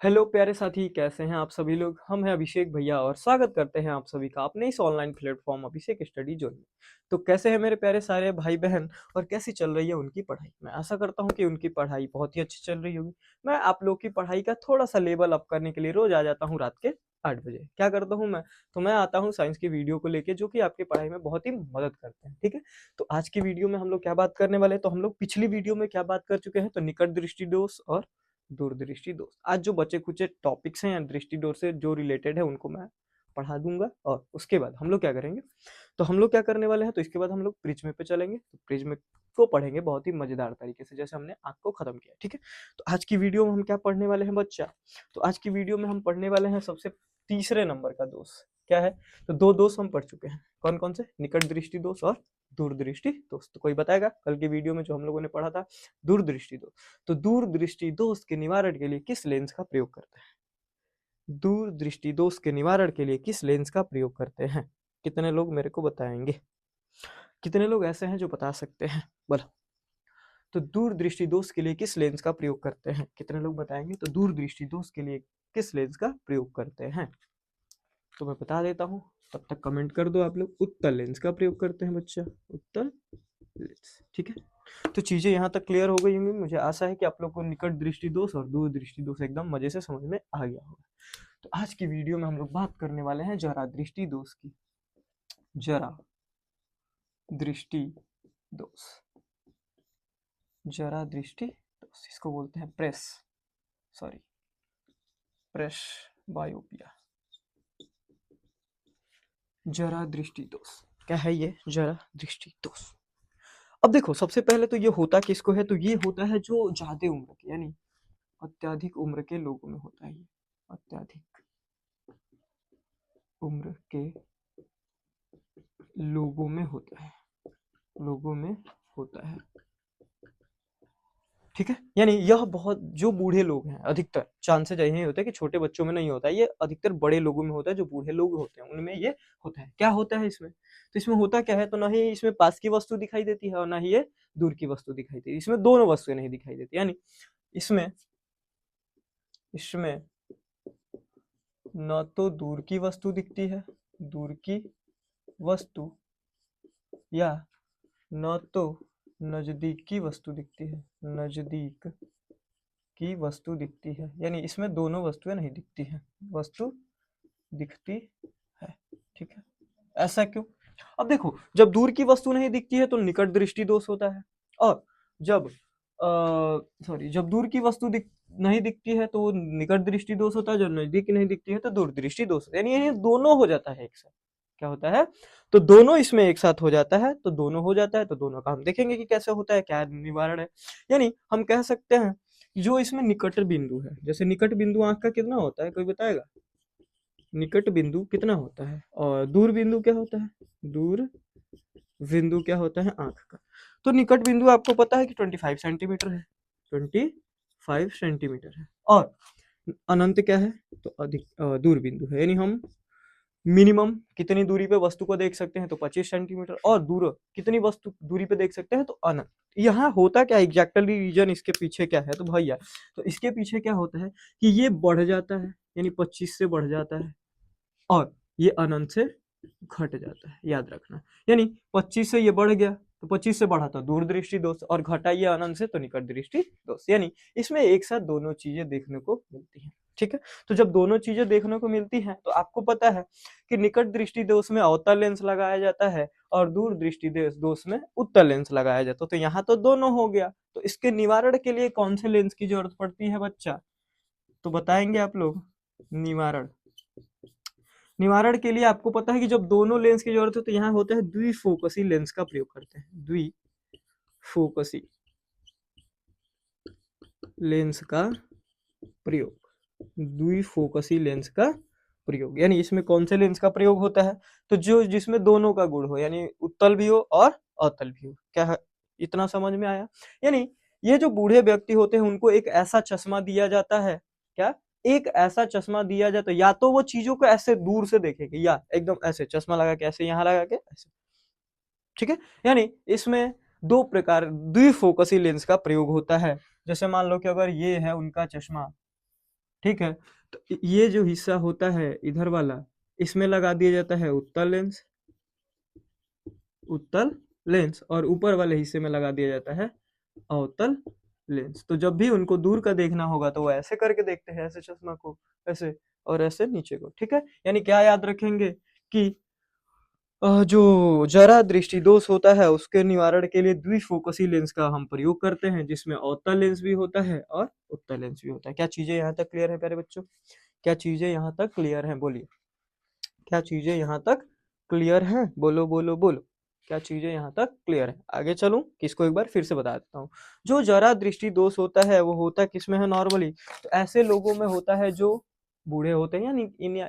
Hello प्यारे साथी, कैसे हैं आप सभी लोग। हम हैं अभिषेक भैया और स्वागत करते हैं आप सभी का अपने इस ऑनलाइन प्लेटफॉर्म अभिषेक स्टडी जोन में। तो कैसे हैं मेरे प्यारे सारे भाई बहन और कैसी चल रही है उनकी पढ़ाई। मैं आशा करता हूं कि उनकी पढ़ाई बहुत ही अच्छी चल रही होगी। मैं आप लोग की पढ़ाई का थोड़ा सा लेवल अप करने के लिए रोज आ जाता हूँ रात के 8 बजे। क्या करता हूँ मैं, तो मैं आता हूँ साइंस की वीडियो को लेके जो कि आपकी पढ़ाई में बहुत ही मदद करते हैं। ठीक है, तो आज की वीडियो में हम लोग क्या बात करने वाले हैं, तो हम लोग पिछली वीडियो में क्या बात कर चुके हैं, तो निकट दृष्टि दोष और दूरदृष्टि दोष। आज जो बचे कुचे टॉपिक्स हैं या दृष्टि दोष से जो रिलेटेड है उनको मैं पढ़ा दूंगा और उसके बाद हम लोग क्या करेंगे, तो हम लोग क्या करने वाले हैं, तो इसके बाद हम लोग प्रिज्म पे चलेंगे। तो प्रिज्म को पढ़ेंगे बहुत ही मजेदार तरीके से, जैसे हमने आंख को खत्म किया। ठीक है, तो आज की वीडियो में हम क्या पढ़ने वाले हैं बच्चा, तो आज की वीडियो में हम पढ़ने वाले हैं सबसे तीसरे नंबर का दोष। क्या है, तो दो दोष हम पढ़ चुके हैं। कौन कौन से, निकट दृष्टि दोष और दूरदृष्टि दोष। तो कोई बताएगा कल की वीडियो में जो हम लोगों ने पढ़ा था दूरदृष्टि दोष, तो दूरदृष्टि दोष के निवारण के लिए किस लेंस का प्रयोग करते हैं। दूरदृष्टि दोष के निवारण के लिए किस लेंस का प्रयोग करते हैं, कितने लोग मेरे को बताएंगे, कितने लोग ऐसे हैं जो बता सकते हैं, बोलो। तो दूरदृष्टि दोष के लिए किस लेंस का प्रयोग करते हैं, कितने लोग बताएंगे। तो दूरदृष्टि दोष के लिए किस लेंस का प्रयोग करते हैं, तो मैं बता देता हूँ, तब तक कमेंट कर दो आप लोग। उत्तल लेंस का प्रयोग करते हैं बच्चा, उत्तल लेंस। ठीक है, तो चीजें यहाँ तक क्लियर हो गई होंगी। मुझे आशा है कि आप लोग को निकट दृष्टि दोष और दूर दृष्टि दोष एकदम मजे से समझ में आ गया होगा। तो आज की वीडियो में हम लोग बात करने वाले हैं जरा दृष्टि दोष की। जरा दृष्टि दोष, जरा दृष्टि दोष, इसको बोलते हैं प्रेस बायोपिया। जरा दृष्टि दोष क्या है, ये जरा दृष्टि दोष। अब देखो, सबसे पहले तो ये होता किसको है, तो ये होता है जो ज्यादा उम्र के यानी अत्याधिक उम्र के लोगों में होता है। ये अत्याधिक उम्र के लोगों में होता है, लोगों में होता है। ठीक है, यानी यह बहुत जो बूढ़े लोग हैं, अधिकतर चांसेस यही होता है कि छोटे बच्चों में नहीं होता है, ये अधिकतर बड़े लोगों में होता है। जो बूढ़े लोग होते हैं उनमें ये होता है। क्या होता है इसमें, तो इसमें होता क्या है, तो ना ही इसमें पास की वस्तु दिखाई देती है और ना ही ये दूर की वस्तु दिखाई देती है। इसमें दोनों वस्तुएं नहीं दिखाई देती, यानी इसमें इसमें न तो दूर की वस्तु दिखती है, दूर की वस्तु, या न तो नजदीक की वस्तु दिखती है, नजदीक की वस्तु दिखती है। यानी इसमें दोनों वस्तुएं नहीं दिखती हैं, वस्तु दिखती है। ठीक है, ऐसा क्यों। अब देखो, जब दूर की वस्तु नहीं दिखती है तो निकट दृष्टि दोष होता है, और जब जब दूर की वस्तु नहीं दिखती है तो निकट दृष्टि दोष होता है, जब नजदीक नहीं दिखती है तो दूर दृष्टि दोष होता है। यानी ये दोनों हो जाता है एक साथ। क्या होता है, तो दोनों इसमें एक साथ हो जाता है, तो दोनों हो जाता है, तो दोनों का हम देखेंगे कि कैसे होता है, क्या निवारण है। यानी हम कह सकते हैं जो इसमें निकट बिंदु है, जैसे निकट बिंदु आंख का कितना होता है, कोई बताएगा। निकट बिंदु कितना होता है, और दूर बिंदु क्या होता है, दूर बिंदु क्या होता है आंख का। तो निकट बिंदु आपको पता है कि 25 सेंटीमीटर है, 25 सेंटीमीटर है, और अनंत क्या है, तो अधिक दूर बिंदु है। यानी हम मिनिमम कितनी दूरी पे वस्तु को देख सकते हैं, तो 25 सेंटीमीटर, और दूर कितनी वस्तु दूरी पे देख सकते हैं, तो अनंत। यहाँ होता क्या एग्जैक्टली रीजन इसके पीछे क्या है, तो भैया, तो इसके पीछे क्या होता है कि ये बढ़ जाता है, यानी 25 से बढ़ जाता है, और ये अनंत से घट जाता है, याद रखना। यानी 25 से ये बढ़ गया, तो 25 से बढ़ा तो दूर दृष्टि दोष, और घटा ये अनंत से तो निकट दृष्टि दोष। यानी इसमें एक साथ दोनों चीजें देखने को मिलती हैं। ठीक है, तो जब दोनों चीजें देखने को मिलती हैं तो आपको पता है कि निकट दृष्टि दोष में अवतल लेंस लगाया जाता है और दूर दृष्टि दोष में उत्तल लेंस लगाया जाता है। तो यहाँ तो दोनों हो गया, तो इसके निवारण के लिए कौन से लेंस की जरूरत पड़ती है बच्चा, तो बताएंगे आप लोग। निवारण, निवारण के लिए आपको पता है कि जब दोनों लेंस की जरूरत है तो यहाँ होता है द्विफोकसी लेंस का प्रयोग करते हैं, द्विफोकसी लेंस का प्रयोग, द्विफोकसी लेंस का प्रयोग। यानी इसमें कौन से लेंस का प्रयोग होता है, तो जो जिसमें दोनों का गुण हो, यानी उत्तल भी हो और अवतल भी हो। क्या है, इतना समझ में आया। यानी ये जो बूढ़े व्यक्ति होते हैं उनको एक ऐसा चश्मा दिया जाता है, क्या, एक ऐसा चश्मा दिया जाता है, या तो वो चीजों को ऐसे दूर से देखेंगे या एकदम ऐसे चश्मा लगा के ऐसे यहाँ लगा के ऐसे। ठीक है, यानी इसमें दो प्रकार द्विफोकसी लेंस का प्रयोग होता है। जैसे मान लो कि अगर ये है उनका चश्मा, ठीक है। तो ये जो हिस्सा होता है इधर वाला, इसमें लगा दिया जाता है उत्तल लेंस, उत्तल लेंस, और ऊपर वाले हिस्से में लगा दिया जाता है अवतल लेंस। तो जब भी उनको दूर का देखना होगा तो वो ऐसे करके देखते हैं, ऐसे चश्मा को, ऐसे, और ऐसे नीचे को। ठीक है, यानी क्या याद रखेंगे कि जो जरा दृष्टि दोष होता है उसके निवारण के लिए द्विफोकसी लेंस का हम प्रयोग करते हैं, जिसमें अवतल लेंस भी होता है और उत्तल लेंस भी होता है। क्या चीजें यहाँ तक क्लियर है प्यारे बच्चों? क्या चीजें यहाँ तक क्लियर हैं? बोलिए, क्या चीजें यहाँ तक क्लियर हैं? बोलो बोलो बोलो, क्या चीजें यहाँ तक क्लियर है? आगे चलूं कि इसको एक बार फिर से बता देता हूँ। जो जरा दृष्टि दोष होता है वो होता किसमें है नॉर्मली? तो ऐसे लोगों में होता है जो बूढ़े होते हैं,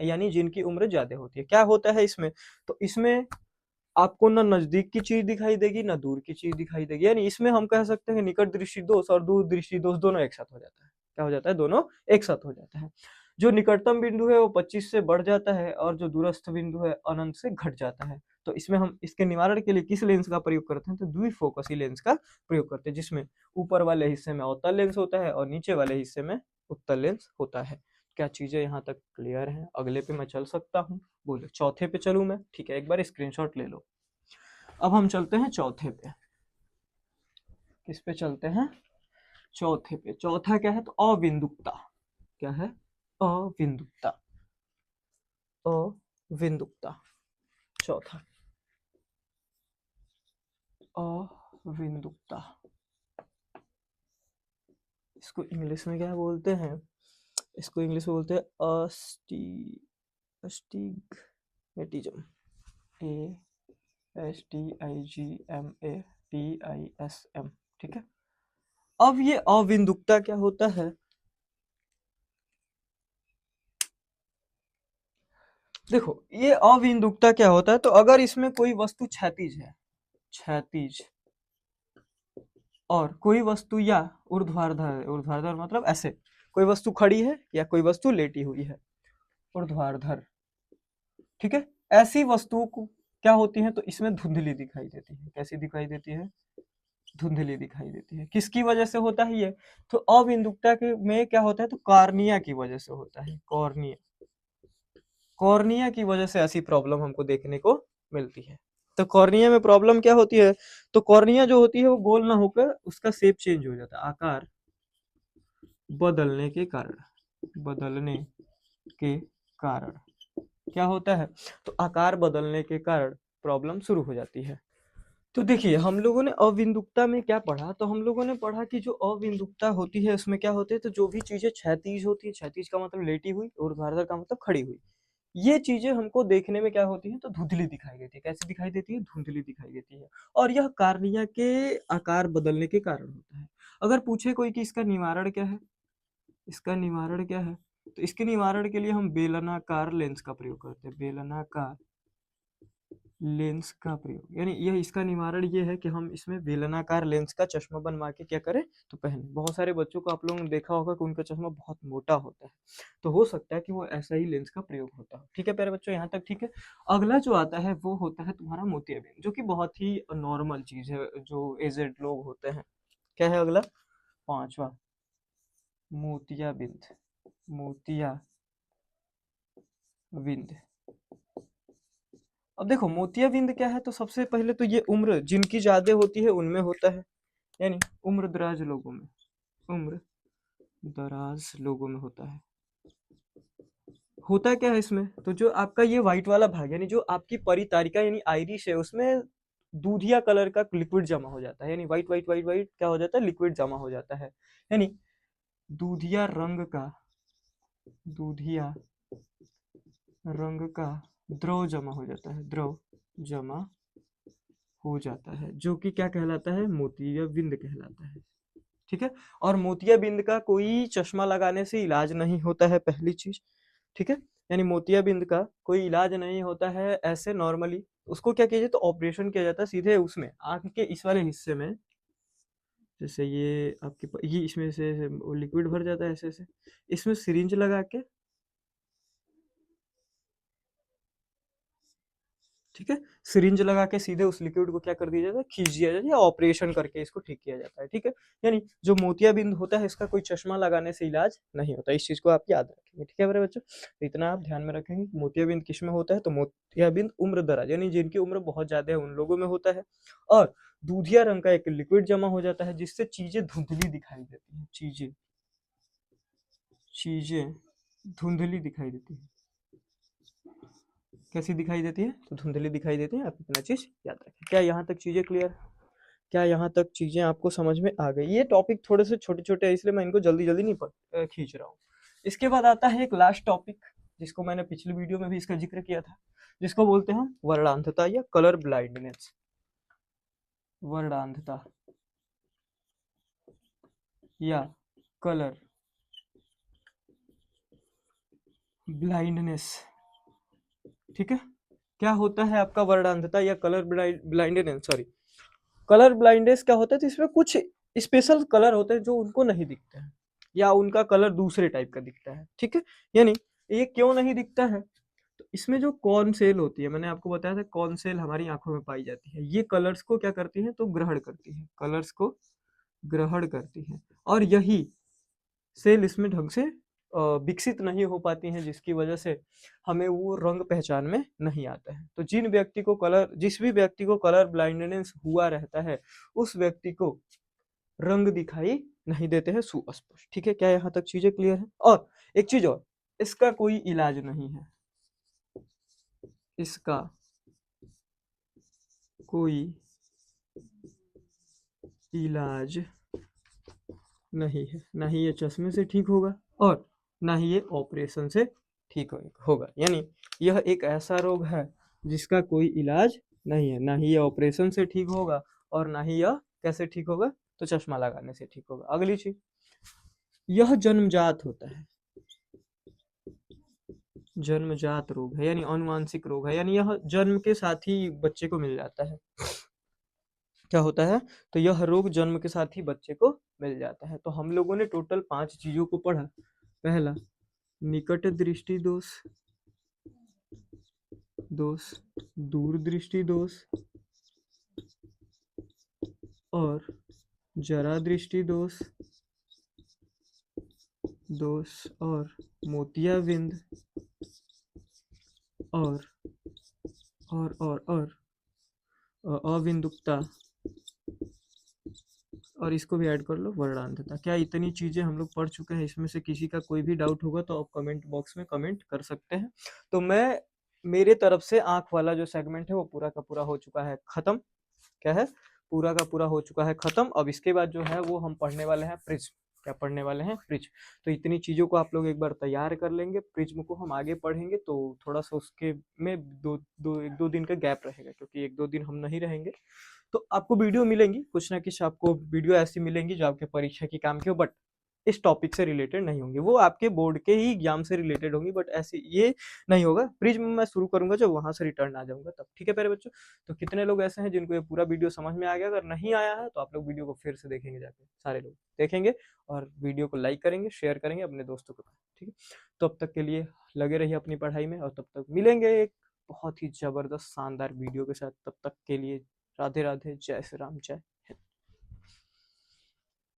यानी जिनकी उम्र ज्यादा होती है। क्या होता है इसमें? तो इसमें आपको ना नजदीक की चीज दिखाई देगी ना दूर की चीज दिखाई देगी, यानी इसमें हम कह सकते हैं निकट दृष्टि दोष और दूर दृष्टि दोष दोनों एक साथ हो जाता है। क्या हो जाता है? दोनों एक साथ हो जाता है। जो निकटतम बिंदु है वो 25 से बढ़ जाता है और जो दूरस्थ बिंदु है अनंत से घट जाता है। तो इसमें हम इसके निवारण के लिए किस लेंस का प्रयोग करते हैं? तो द्विफोकसी लेंस का प्रयोग करते हैं, जिसमें ऊपर वाले हिस्से में अवतल लेंस होता है और नीचे वाले हिस्से में उत्तल लेंस होता है। क्या चीजें यहाँ तक क्लियर हैं? अगले पे मैं चल सकता हूँ? बोलो, चौथे पे चलूं मैं? ठीक है, एक बार स्क्रीनशॉट ले लो। अब हम चलते हैं चौथे पे। किस पे चलते हैं? चौथे पे। चौथा क्या है? तो अविंदुकता। क्या है? अविंदुकता। अविंदुकता चौथा, अविंदुकता। इसको इंग्लिश में क्या बोलते हैं? इसको इंग्लिश में बोलते हैं अस्टिग्मेटिज्म। ASTIGMATISM। ठीक है। अब ये अविंदुकता क्या होता है? देखो, ये अविंदुकता क्या होता है? तो अगर इसमें कोई वस्तु क्षैतिज है, क्षैतिज, और कोई वस्तु या ऊर्ध्वाधर है, ऊर्ध्वाधर मतलब ऐसे, कोई वस्तु खड़ी है या कोई वस्तु लेटी हुई है, ऊर्ध्वाधर। ठीक है, ऐसी वस्तुओं को क्या होती है? तो इसमें धुंधली दिखाई देती है। कैसी दिखाई देती है? धुंधली दिखाई देती है। किसकी वजह से होता है ये? तो अविंदुकता के में क्या होता है? तो कॉर्निया की वजह से होता है। कॉर्निया, कॉर्निया की वजह से ऐसी प्रॉब्लम हमको देखने को मिलती है। तो कॉर्निया में प्रॉब्लम क्या होती है? तो कॉर्निया जो होती है वो गोल ना होकर उसका शेप चेंज हो जाता है, आकार बदलने के कारण, बदलने के कारण क्या होता है? तो आकार बदलने के कारण प्रॉब्लम शुरू हो जाती है। तो देखिए, हम लोगों ने अविंदुकता में क्या पढ़ा? तो हम लोगों ने पढ़ा कि जो अविंदुकता होती है उसमें क्या होते हैं? तो जो भी चीजें क्षैतिज होती है, क्षैतिज का मतलब लेटी हुई, ऊर्ध्वाधर का मतलब खड़ी हुई, ये चीजें हमको देखने में क्या होती है? तो धुंधली दिखाई देती है। कैसी दिखाई देती है? धुंधली दिखाई देती है। और यह कार्निया के आकार बदलने के कारण होता है। अगर पूछे कोई कि इसका निवारण क्या है, इसका निवारण क्या है, तो इसके निवारण के लिए हम बेलनाकार लेंस का प्रयोग करते हैं। बेलनाकार लेंस का प्रयोग, यानी यह इसका निवारण ये है कि हम इसमें बेलनाकार लेंस का चश्मा बनवा के क्या करें? तो पहने। बहुत सारे बच्चों को आप लोगों ने देखा होगा कि उनका चश्मा बहुत मोटा होता है, तो हो सकता है कि वो ऐसा ही लेंस का प्रयोग होता है। ठीक है प्यारे बच्चों, यहाँ तक ठीक है। अगला जो आता है वो होता है तुम्हारा मोतियाबिंद, जो कि बहुत ही नॉर्मल चीज है जो एजेड लोग होते हैं। क्या है अगला? पांचवा, मोतियाबिंद। मोतियाबिंद। अब देखो, मोतियाबिंद क्या है? तो सबसे पहले तो ये उम्र जिनकी ज्यादा होती है उनमें होता है, यानी उम्र दराज लोगों में, उम्र दराज लोगों में होता है। होता क्या है इसमें? तो जो आपका ये व्हाइट वाला भाग, यानी जो आपकी परितारिका यानी आइरिश है, उसमें दूधिया कलर का लिक्विड जमा हो जाता है, यानी व्हाइट व्हाइट व्हाइट व्हाइट क्या हो जाता है? लिक्विड जमा हो जाता है, यानी दूधिया रंग का, दूधिया रंग का द्रव जमा हो जाता है, द्रव जमा हो जाता है, जो कि क्या कहलाता है? मोतियाबिंद कहलाता है। ठीक है। और मोतियाबिंद का कोई चश्मा लगाने से इलाज नहीं होता है, पहली चीज। ठीक है, यानी मोतियाबिंद का कोई इलाज नहीं होता है ऐसे नॉर्मली। उसको क्या कीजिए? तो ऑपरेशन किया जाता है सीधे उसमें आंख के इस वाले हिस्से में, जैसे ये आपके ये इसमें से लिक्विड भर जाता है ऐसे ऐसे, इसमें सिरिंज लगा के ठीक है, सिरिंज लगा के सीधे उस लिक्विड को क्या कर दिया जाता है, खींच दिया जाता है या ऑपरेशन करके इसको ठीक किया जाता है। ठीक है, यानी जो मोतियाबिंद होता है इसका कोई चश्मा लगाने से इलाज नहीं होता, इस चीज को आप याद रखेंगे। ठीक है मेरे बच्चों, तो इतना आप ध्यान में रखेंगे। मोतियाबिंद किस में होता है, तो मोतियाबिंद उम्र दराज यानी जिनकी उम्र बहुत ज्यादा है उन लोगों में होता है। और दूधिया रंग का एक लिक्विड जमा हो जाता है जिससे चीजें धुंधली दिखाई देती हैं, चीजें चीजें धुंधली दिखाई देती है। कैसी दिखाई देती है, तो धुंधली दिखाई देती है। आप इतना चीज याद रखें। क्या यहाँ तक चीजें क्लियर, क्या यहाँ तक चीजें आपको समझ में आ गई? ये टॉपिक थोड़े से छोटे छोटे है इसलिए मैं इनको जल्दी जल्दी नहीं खींच रहा हूँ। इसके बाद आता है एक लास्ट टॉपिक जिसको मैंने पिछली वीडियो में भी इसका जिक्र किया था, जिसको बोलते हैं वर्णांधता या कलर ब्लाइंडनेस। वर्णांधता या कलर ब्लाइंडनेस। ठीक है, क्या होता है आपका वर्णांधता या colour blindness, sorry colour blindness क्या होता है, तो इसमें कुछ स्पेशल कलर होते हैं जो उनको नहीं दिखते हैं या उनका कलर दूसरे टाइप का दिखता है। ठीक है, यानी ये क्यों नहीं दिखता है, तो इसमें जो कॉर्न सेल होती है, मैंने आपको बताया था कॉर्न सेल हमारी आंखों में पाई जाती है, ये कलर्स को क्या करती है, तो ग्रहण करती है, कलर्स को ग्रहण करती है। और यही सेल इसमें ढंग से विकसित नहीं हो पाती हैं, जिसकी वजह से हमें वो रंग पहचान में नहीं आता है। तो जिस भी व्यक्ति को कलर ब्लाइंडनेस हुआ रहता है उस व्यक्ति को रंग दिखाई नहीं देते हैं सुस्पष्ट। ठीक है, क्या यहाँ तक चीजें क्लियर है? और एक चीज और, इसका कोई इलाज नहीं है, इसका कोई इलाज नहीं है, ना ही ये चश्मे से ठीक होगा और ना ही ये ऑपरेशन से ठीक होगा। यानी यह एक ऐसा रोग है जिसका कोई इलाज नहीं है, ना ही ये ऑपरेशन से ठीक होगा और ना ही यह कैसे ठीक होगा, तो चश्मा लगाने से ठीक होगा। अगली चीज, यह जन्मजात होता है, जन्मजात रोग है यानी अनुवांशिक रोग है, यानी यह जन्म के साथ ही बच्चे को मिल जाता है। क्या होता है, तो यह रोग जन्म के साथ ही बच्चे को मिल जाता है। तो हम लोगों ने टोटल 5 चीजों को पढ़ा। पहला, निकट दृष्टि दोष, दूर दृष्टि दोष और जरा दृष्टि दोष और मोतियाबिंद और अविंदुकता, और इसको भी ऐड कर लो वर्णांधता। क्या इतनी चीजें हम लोग पढ़ चुके हैं? इसमें से किसी का कोई भी डाउट होगा तो आप कमेंट बॉक्स में कमेंट कर सकते हैं। तो मैं मेरे तरफ से आंख वाला जो सेगमेंट है वो पूरा का पूरा हो चुका है खत्म। क्या है, पूरा का पूरा हो चुका है खत्म। अब इसके बाद जो है वो हम पढ़ने वाले हैं प्रिज्म। क्या पढ़ने वाले हैं, प्रिज्म। तो इतनी चीजों को आप लोग एक बार तैयार कर लेंगे, प्रिज्म को हम आगे पढ़ेंगे तो थोड़ा सा उसके में एक दो दिन का गैप रहेगा, क्योंकि एक दो दिन हम नहीं रहेंगे। तो आपको वीडियो मिलेंगी, कुछ ना कुछ आपको वीडियो ऐसी मिलेंगी जो आपके परीक्षा की काम की हो, बट इस टॉपिक से रिलेटेड नहीं होंगी, वो आपके बोर्ड के ही एग्जाम से रिलेटेड होंगी, बट ऐसे ये नहीं होगा। प्रिज्म मैं शुरू करूंगा जब वहां से रिटर्न आ जाऊंगा तब। ठीक है प्यारे बच्चों, तो कितने लोग ऐसे हैं जिनको ये पूरा वीडियो समझ में आ गया? अगर नहीं आया है तो आप लोग वीडियो को फिर से देखेंगे, जाके सारे लोग देखेंगे और वीडियो को लाइक करेंगे, शेयर करेंगे अपने दोस्तों के पास। ठीक है, तो अब तक के लिए लगे रहिए अपनी पढ़ाई में, और तब तक मिलेंगे एक बहुत ही जबरदस्त शानदार वीडियो के साथ। तब तक के लिए राधे राधे, जय श्री राम, जय